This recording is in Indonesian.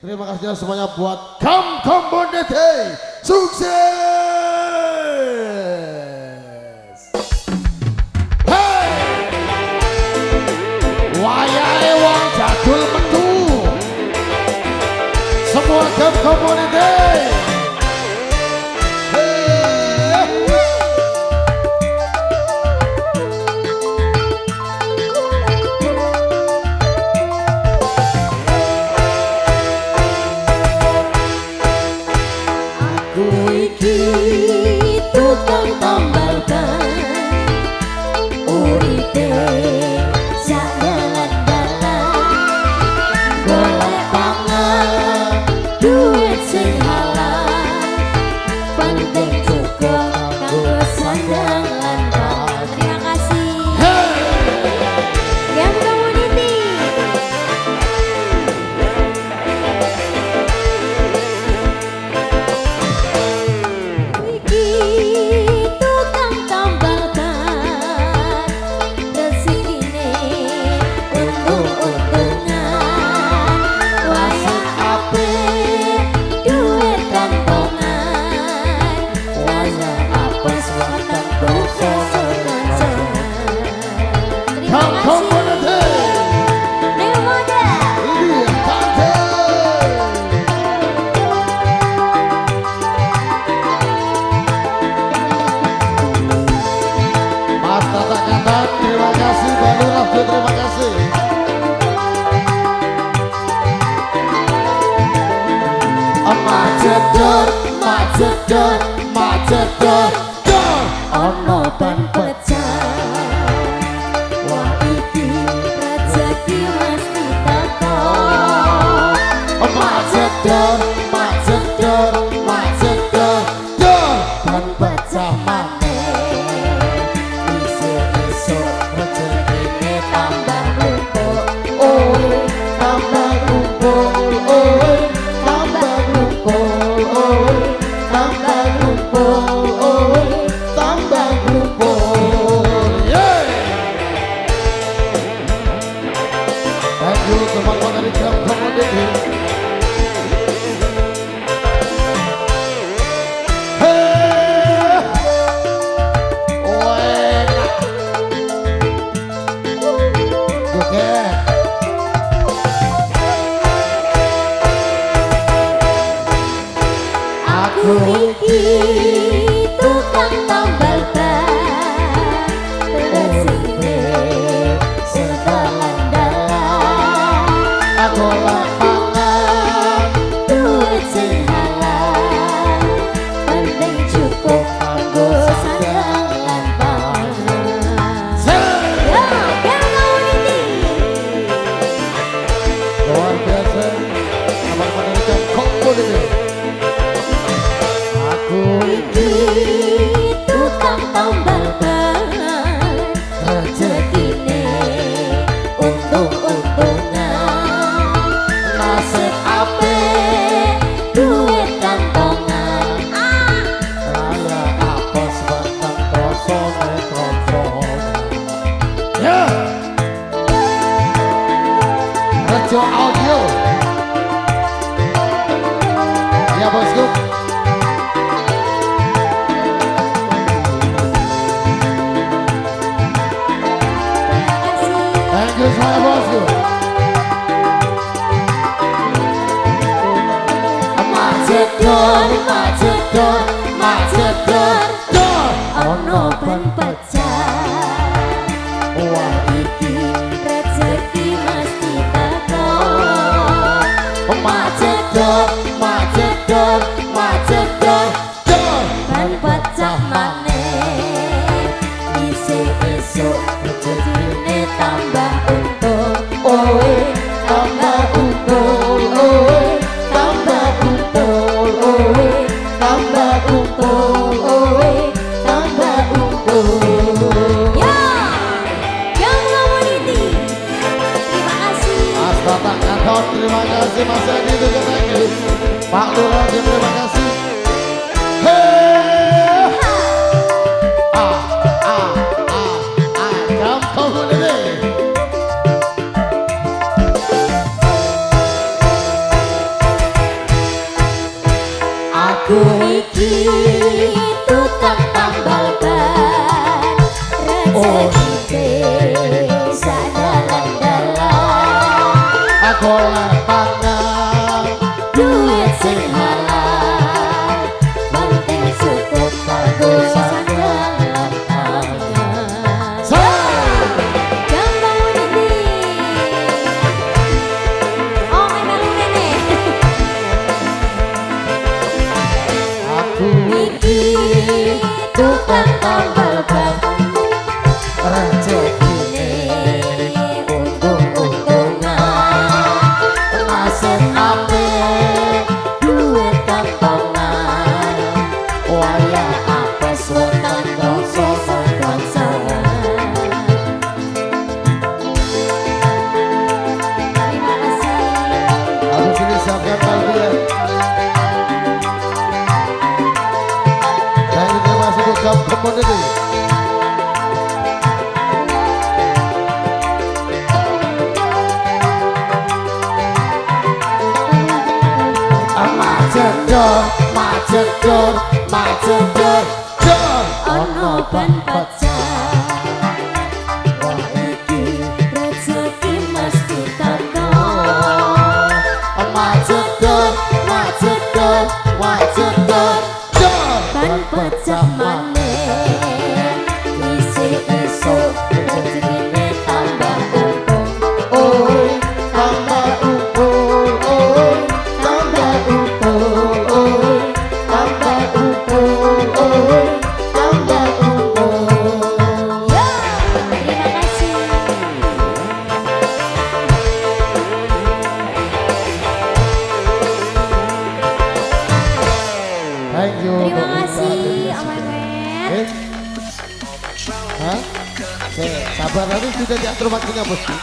Terima kasih semuanya buat Community. Sukses. Hey, wayahe wong jadul metu. Semua Community. Tukang tambal ban uripe sak dalan-dalan golek pangan duit sing halal penting cukup kanggo sandang lan pangan. Terima kasih yang Community. Terima kasih. Macedor, ono ban pecah. Wah iki rezeki mesti teko. Macedor, Ban pecah maneh. Isuk-isuk rezekine tambah numpuk. tambah kumpul, tambah kumpul, tambah kumpul, tambah kumpul. Thank you teman-teman dari Community. Aku iki tukang tambal ban rezekine sedalan-dalan Aku lapangan duit sing halal penting cukup kanggo sandang lan pangan. Ya, yang Community. luar biasa. Teman-teman dari Community. Aku iki tukang tambal ban rezekine untung-untungan nasib apik duit kantongan. Raya apes batang kosone kosong. Ya. Rejo Audio. Ya bosku. Thank you saya bosku. Macedor. Ono ban pecah. Wah iki rezeki mesti teko. Macedor. Ban pecah maneh. Isuk-isuk rezekine tambah untung. Tambah untung. Tambah untung. Tambah untung. Tambah untung. Ya, yang Community. Terima kasih. Mas Bapak Kantor, terima kasih Mas Edi juga thank you. Pak Lurah terima kasih. Hey! Community. tukang tambal ban rezekine untung-untungan nasib apik duit kampungan wayah apes wetan dosa sangkan-sangkan. Terima kasih. Harus disiapkan lagi ya. Dan ini masih bukan community. Macedor, macedor, dor. Ono ban pacar wah iki rezeki mesti teko Macedor, macedor, macedor, dor. ban pecah maneh isih-isuk rezekine tambah untung Oi, tambah upul, oi, tambah upul, oi, tambah upul, oi, tambah upul. ya terima kasih. Thank you. Terima kasih Om Mehmet. Eh? Hah? Sabar, nanti sudah diatur waktunya bosku.